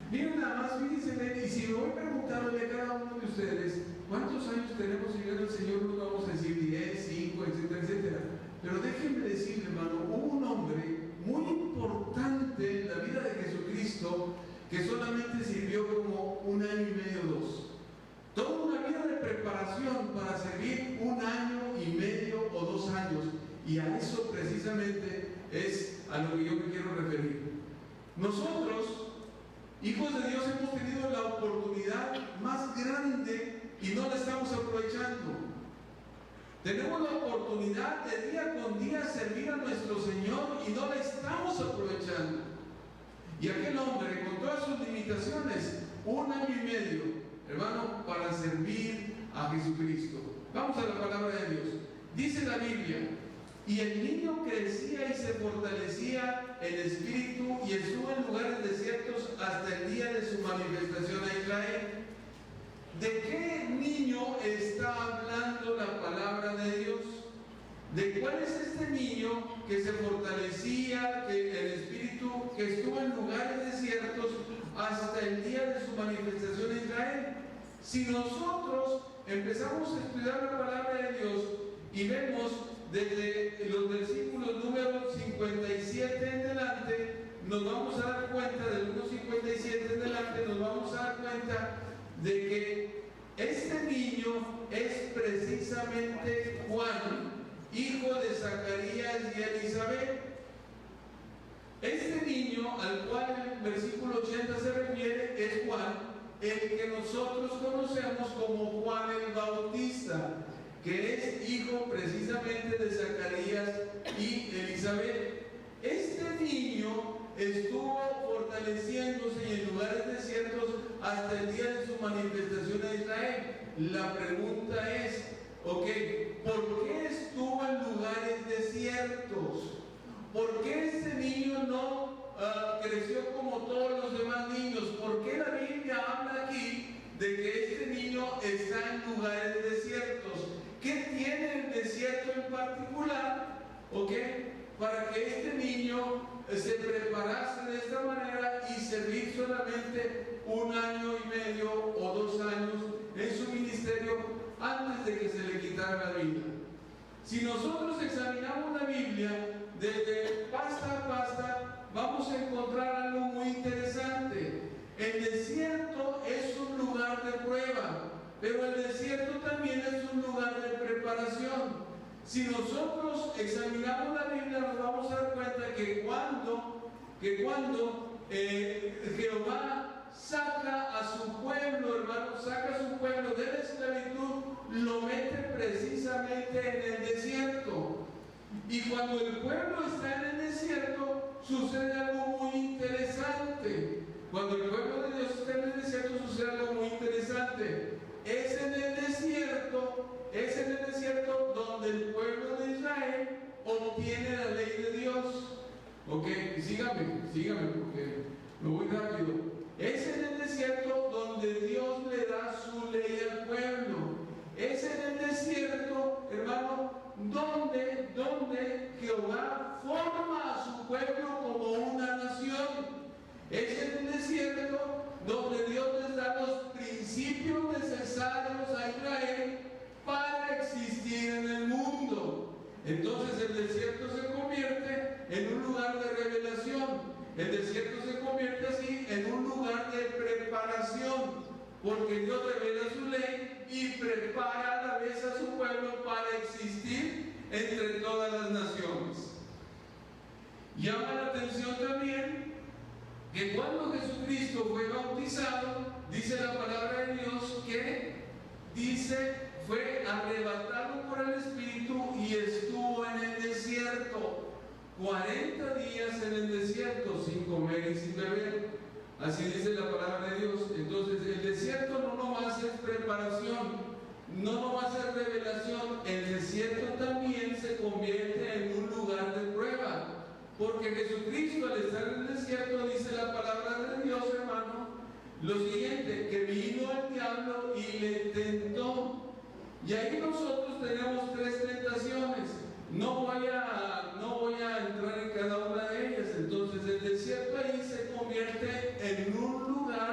Miren nada más, fíjense, y si me voy preguntándole a cada uno de ustedes, ¿cuántos años tenemos sirviendo al Señor? No vamos a decir 10, 5, etcétera, etcétera. Pero déjenme decirle, hermano, hubo un hombre muy importante en la vida de Jesucristo que solamente sirvió como 1 año y medio, 2. Toda una vida de preparación para servir 1 año y medio o 2 años. Y a eso precisamente es a lo que yo me quiero referir. Nosotros, hijos de Dios, hemos tenido la oportunidad más grande y no la estamos aprovechando. Tenemos la oportunidad de día con día servir a nuestro Señor y no la estamos aprovechando. Y aquel hombre, con todas sus limitaciones, 1 año y medio, hermano, para servir a Jesucristo. Vamos a la palabra de Dios. Dice la Biblia: y el niño crecía y se fortalecía en espíritu y estuvo en lugares desiertos hasta el día de su manifestación a Israel. ¿De qué niño está hablando la palabra de Dios? ¿De cuál es este niño que se fortalecía, que el espíritu, que estuvo en lugares desiertos hasta el día de su manifestación a Israel? Si nosotros empezamos a estudiar la palabra de Dios y vemos desde los versículos número 57 en delante, nos vamos a dar cuenta, del 1:57 en delante, nos vamos a dar cuenta de que este niño es precisamente Juan, hijo de Zacarías y Elizabeth. Este niño al cual el versículo 80 se refiere es Juan, el que nosotros conocemos como Juan el Bautista, que es hijo precisamente de Zacarías y Elizabeth. Este niño estuvo fortaleciéndose en lugares desiertos hasta el día de su manifestación a Israel. La pregunta es, ¿por qué estuvo en lugares desiertos? ¿Por qué este niño no creció como todos los demás niños? ¿Por qué la Biblia habla aquí de que este niño está en lugares desiertos? ¿Qué tiene el desierto en particular? Para que este niño se preparase de esta manera y servir solamente 1 año y medio o 2 años en su ministerio antes de que se le quitara la vida. Si nosotros examinamos la Biblia desde pasta a pasta, vamos a encontrar algo muy interesante. El desierto es un lugar de prueba, pero el desierto también es un lugar de preparación. Si nosotros examinamos la Biblia, nos vamos a dar cuenta que cuando Jehová saca a su pueblo, hermano, saca a su pueblo de la esclavitud, lo mete precisamente en el desierto. Y cuando el pueblo está en el desierto, sucede algo muy interesante. Cuando el pueblo de Dios está en el desierto, sucede algo muy interesante. Es en el desierto donde el pueblo de Israel obtiene la ley de Dios. Sígame porque me voy rápido. Es en el desierto donde Dios le da su ley al pueblo. Es en el desierto, hermano, donde Jehová forma a su pueblo como una nación. Es en el desierto donde Dios les da los principios necesarios a Israel para existir en el mundo. Entonces el desierto se convierte en un lugar de revelación. El desierto se convierte así en un lugar de preparación, porque Dios revela su ley y prepara a la vez a su pueblo para existir entre todas las naciones. Llama la atención también que cuando Jesucristo fue bautizado, dice la palabra de Dios que fue arrebatado por el Espíritu y estuvo en el desierto 40 días en el desierto, sin comer y sin beber. Así dice la palabra de Dios. Entonces el desierto no nomás es preparación, no nomás es revelación, el desierto también se convierte en un lugar de prueba. Porque Jesucristo, al estar en el desierto, dice la palabra de Dios, hermano, lo siguiente: que vino el diablo y le tentó. Y ahí nosotros tenemos 3 tentaciones. No voy a entrar en cada una de ellas. Entonces el desierto ahí se convierte en un lugar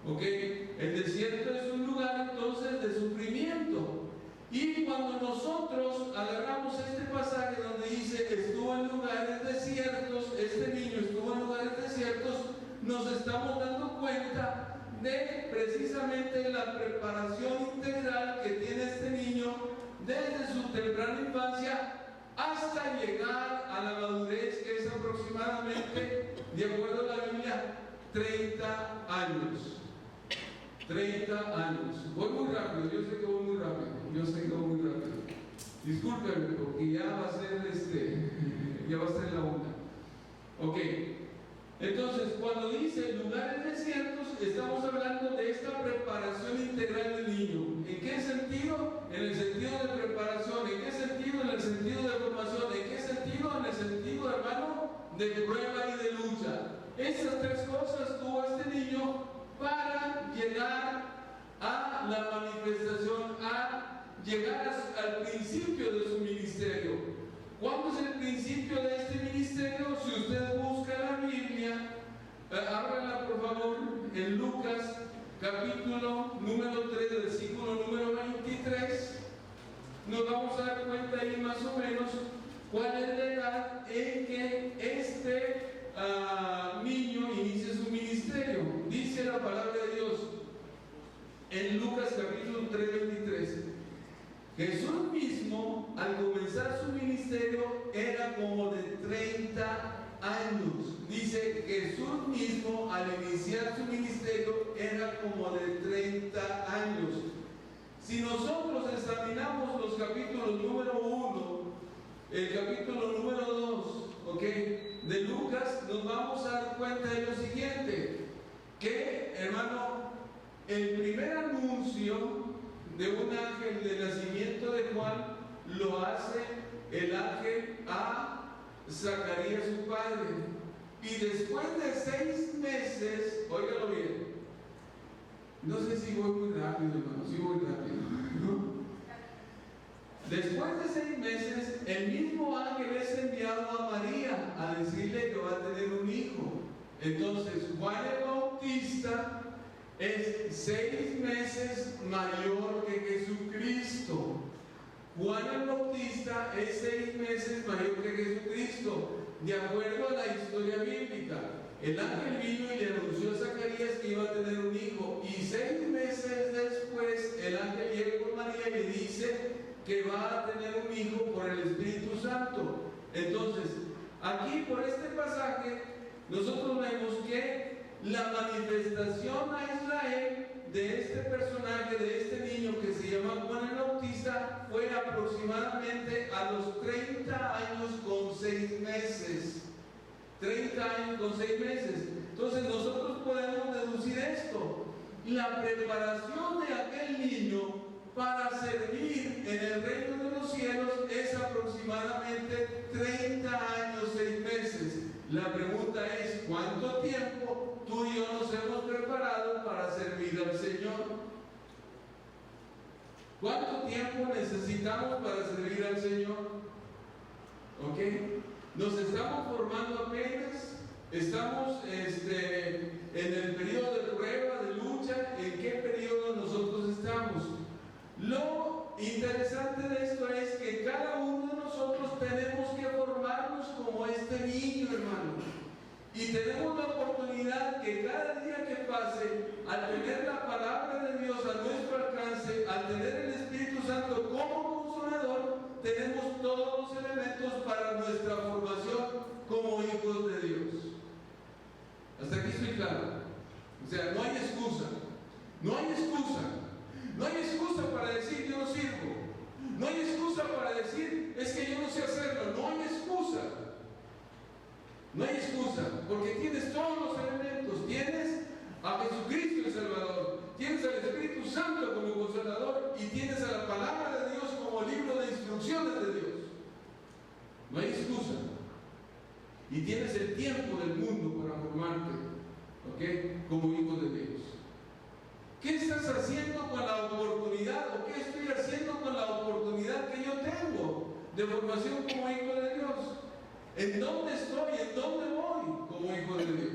¿Ok? El desierto es un lugar entonces de sufrimiento. Y cuando nosotros agarramos este pasaje donde dice estuvo en lugares desiertos, este niño estuvo en lugares desiertos, nos estamos dando cuenta de precisamente la preparación integral que tiene este niño desde su temprana infancia hasta llegar a la madurez, que es aproximadamente, de acuerdo a la Biblia, 30 años. 30 años. Voy muy rápido, yo sé que voy muy rápido, Discúlpenme, porque ya va a ser la onda. Ok. Entonces, cuando dice lugares desiertos, estamos hablando de esta preparación integral del niño. ¿En qué sentido? En el sentido de preparación. ¿En qué sentido? En el sentido de formación. ¿En qué sentido? En el sentido, hermano, de prueba y de lucha. Estas tres cosas tuvo este niño para llegar a la manifestación, a llegar al principio de su ministerio. ¿Cuándo es el principio de este ministerio? Si usted busca la Biblia, ábrala por favor en Lucas capítulo número 3, versículo número 23. Nos vamos a dar cuenta ahí más o menos cuál es la edad en que este niño inicia su ministerio. Dice la palabra de Dios en Lucas capítulo 3, 23. Jesús mismo, al comenzar su ministerio, era como de 30 años. Dice, Jesús mismo, al iniciar su ministerio, era como de 30 años. Si nosotros examinamos los capítulos número 1, el capítulo número 2, ¿ok?, de Lucas, nos vamos a dar cuenta de lo siguiente, que, hermano, el primer anuncio de un ángel del nacimiento de Juan lo hace el ángel a Zacarías su padre, y después de 6 meses, óigalo bien, no sé si voy muy rápido, hermano, si voy rápido, ¿no? Después de 6 meses, el mismo ángel es enviado a María a decirle que va a tener un hijo. Entonces, Juan el Bautista es 6 meses mayor que Jesucristo. Juan el Bautista es 6 meses mayor que Jesucristo, de acuerdo a la historia bíblica. El ángel vino y le anunció a Zacarías que iba a tener un hijo, y 6 meses después el ángel llega con María y le dice que va a tener un hijo por el Espíritu Santo. Entonces, aquí por este pasaje, nosotros vemos que la manifestación a Israel de este personaje, de este niño que se llama Juan el Bautista, fue aproximadamente a los 30 años con 6 meses. 30 años con 6 meses. Entonces nosotros podemos deducir esto: la preparación de aquel niño para servir en el reino de los cielos es aproximadamente 30 años, 6 meses. La pregunta es, ¿cuánto tiempo tú y yo nos hemos preparado para servir al Señor? ¿Cuánto tiempo necesitamos para servir al Señor? ¿Ok? Nos estamos formando apenas, estamos en el periodo de prueba, de lucha. ¿En qué periodo nosotros estamos? Lo interesante de esto es que cada uno de nosotros tenemos que formarnos como este niño, hermano. Y tenemos la oportunidad que cada día que pase, al tener la palabra de Dios a nuestro alcance, al tener el Espíritu Santo como consolador, tenemos todos los elementos para nuestra formación como hijos de Dios. Hasta aquí estoy claro. O sea, no hay excusa. No hay excusa. No hay excusa para decir yo no sirvo. No hay excusa para decir es que yo no sé hacerlo. No hay excusa. No hay excusa, porque tienes todos los elementos. Tienes a Jesucristo el Salvador, tienes al Espíritu Santo como consolador, y tienes a la palabra de Dios como libro de instrucciones de Dios. No hay excusa. Y tienes el tiempo del mundo para formarte, ¿ok?, como hijo de Dios. ¿Qué estás haciendo con la oportunidad, o qué estoy haciendo con la oportunidad que yo tengo de formación como hijo de Dios? ¿En dónde estoy? ¿En dónde voy como hijo de Dios?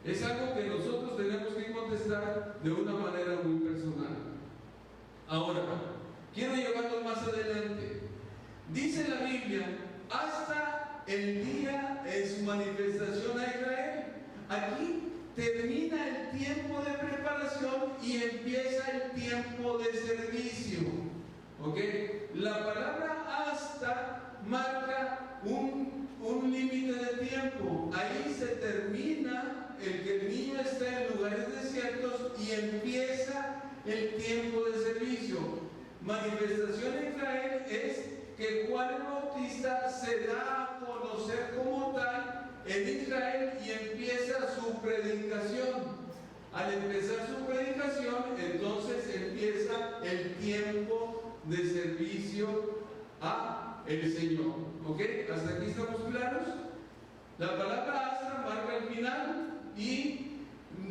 Es algo que nosotros tenemos que contestar de una manera muy personal. Ahora, quiero llevarlo más adelante. Dice la Biblia, hasta el día de su manifestación a Israel. Aquí termina el tiempo de preparación y empieza el tiempo de servicio. ¿Ok? La palabra hasta marca un límite de tiempo. Ahí se termina el que el niño está en lugares desiertos y empieza el tiempo de servicio. Manifestación en Israel es que Juan el Bautista se da a conocer como tal en Israel y empieza su predicación. Al empezar su predicación, entonces empieza el tiempo de servicio a el Señor. ¿Ok? ¿Hasta aquí estamos claros? La palabra hasta marca el final y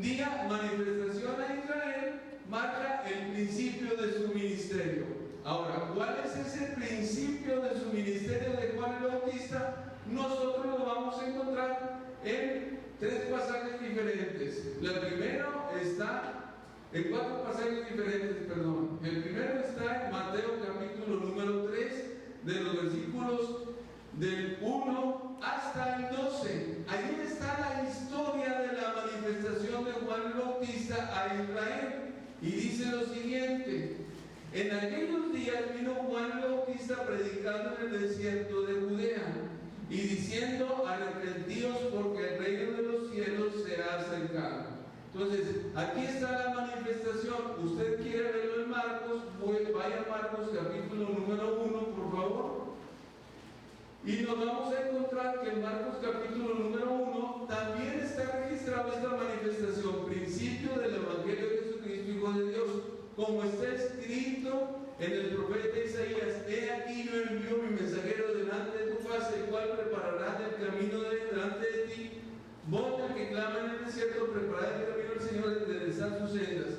día manifestación a Israel marca el principio de su ministerio. Ahora, ¿cuál es ese principio de su ministerio de Juan el Bautista? Nosotros lo vamos a encontrar en 3 pasajes diferentes. El primero está en 4 pasajes diferentes, perdón. El primero está en Mateo capítulo número 3, de los versículos del 1 hasta el 12. Ahí está la historia de la manifestación de Juan el Bautista a Israel. Y dice lo siguiente: en aquellos días vino Juan el Bautista predicando en el desierto de Judea y diciendo: arrepentíos porque el reino de los cielos se ha acercado. Entonces, aquí está la manifestación. Usted quiere verlo en Marcos, vaya a Marcos capítulo número 1, por favor. Y nos vamos a encontrar que en Marcos capítulo número 1 también está registrada esta manifestación, principio del Evangelio de Jesucristo, Hijo de Dios, como está escrito en el profeta Isaías: he aquí yo envío mi mensajero delante de tu faz, el cual preparará el camino delante de ti. Voz del que clama en el desierto, preparad el camino del Señor, enderezad sus sendas.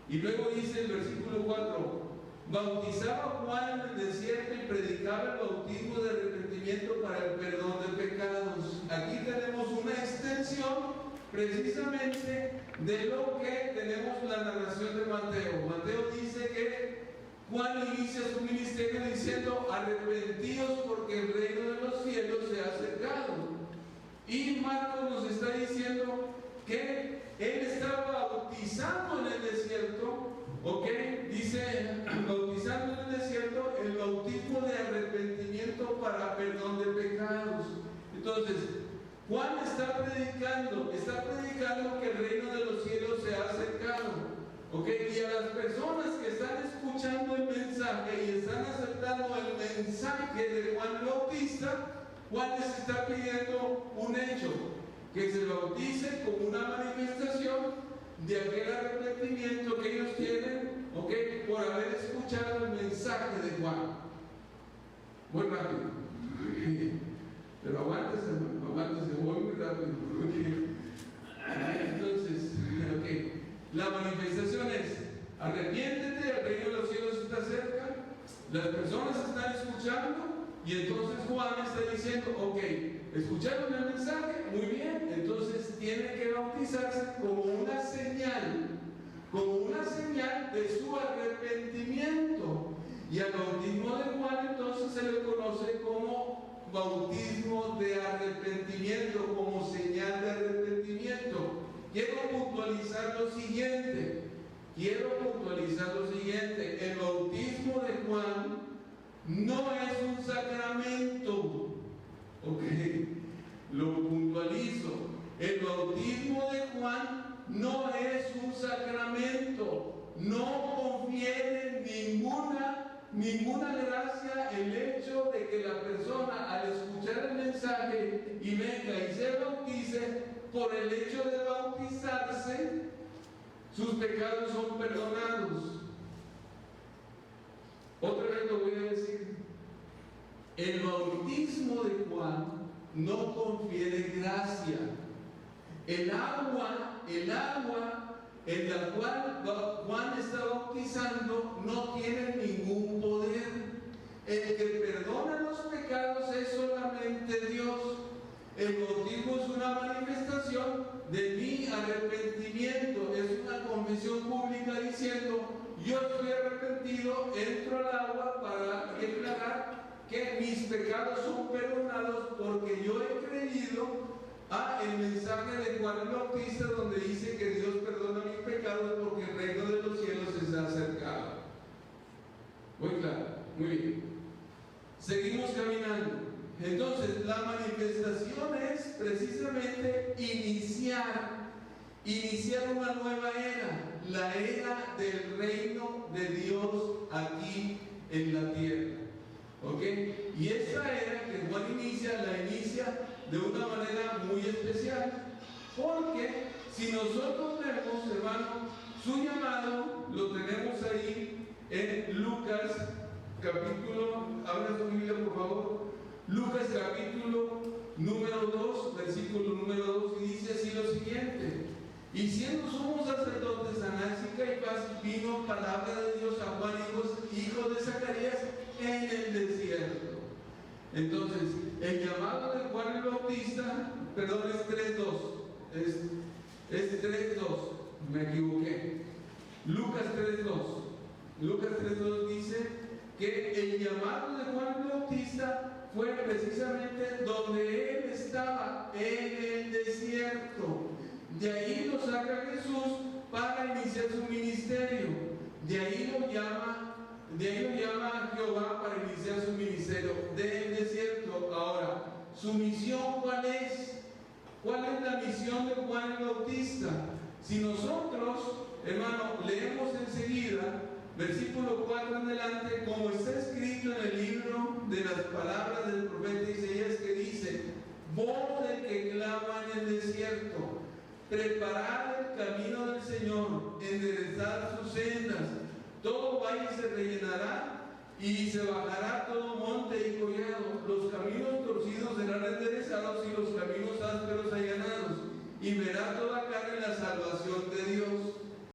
Y luego dice el versículo 4: bautizaba Juan en el desierto y predicaba el bautismo de arrepentimiento para el perdón de pecados. Aquí tenemos una extensión precisamente de lo que tenemos la narración de Mateo. Mateo dice que Juan inicia su ministerio diciendo: arrepentíos porque el reino de los cielos se ha acercado. Y Marcos nos está diciendo que él estaba bautizando en el desierto. ¿Ok? Dice, bautizando en el desierto, el bautismo de arrepentimiento para perdón de pecados. Entonces, Juan está predicando que el reino de los cielos se ha acercado. ¿Ok? Y a las personas que están escuchando el mensaje y están aceptando el mensaje de Juan el Bautista, Juan les está pidiendo un hecho: que se bauticen como una manifestación de aquel arrepentimiento que ellos tienen, ¿ok?, por haber escuchado el mensaje de Juan. Muy rápido. Pero aguántese, voy muy rápido. Entonces, ok. La manifestación es: arrepiéntete, el reino de los cielos está cerca. Las personas están escuchando. Y entonces Juan está diciendo: ok, escucharon el mensaje, muy bien, entonces tiene que bautizarse como una señal de su arrepentimiento. Y al bautismo de Juan entonces se le conoce como bautismo de arrepentimiento, como señal de arrepentimiento. Quiero puntualizar lo siguiente: el bautismo de Juan no es un sacramento. Ok, lo puntualizo. El bautismo de Juan no es un sacramento. No confiere ninguna gracia el hecho de que la persona, al escuchar el mensaje y venga y se bautice, por el hecho de bautizarse, sus pecados son perdonados. Otra vez lo voy a decir: el bautismo de Juan no confiere gracia. El agua en la cual Juan está bautizando no tiene ningún poder. El que perdona los pecados es solamente Dios. El bautismo es una manifestación de mi diciendo: yo estoy arrepentido, entro al agua para declarar que mis pecados son perdonados porque yo he creído el mensaje de Juan el Bautista, donde dice que Dios perdona mis pecados porque el reino de los cielos se ha acercado. Muy claro, muy bien. Seguimos caminando. Entonces, la manifestación es precisamente iniciar una nueva era, la era del reino de Dios aquí en la tierra. ¿Ok? Y esa era que Juan la inicia de una manera muy especial, porque si nosotros vemos, hermano, su llamado lo tenemos ahí en Lucas capítulo, abra su Biblia por favor, Lucas capítulo número 2, versículo número 2, y dice así lo siguiente: y siendo sumos sacerdotes Anás y Caifás, vino palabra de Dios a Juan, hijo de Zacarías, en el desierto. Entonces, el llamado de Juan el Bautista, perdón, es 3.2, es 3.2, me equivoqué. Lucas 3.2 dice que el llamado de Juan el Bautista fue precisamente donde él estaba, en el desierto. De ahí lo saca Jesús para iniciar su ministerio. De ahí lo llama Jehová para iniciar su ministerio del desierto. Ahora, ¿su misión cuál es? ¿Cuál es la misión de Juan el Bautista? Si nosotros, hermano, leemos enseguida, versículo 4 en adelante, como está escrito en el libro de las palabras del profeta Isaías, que dice: voz del que clama en el desierto, preparad el camino del Señor, enderezad sus sendas, todo valle se rellenará y se bajará todo monte y collado, los caminos torcidos serán enderezados y los caminos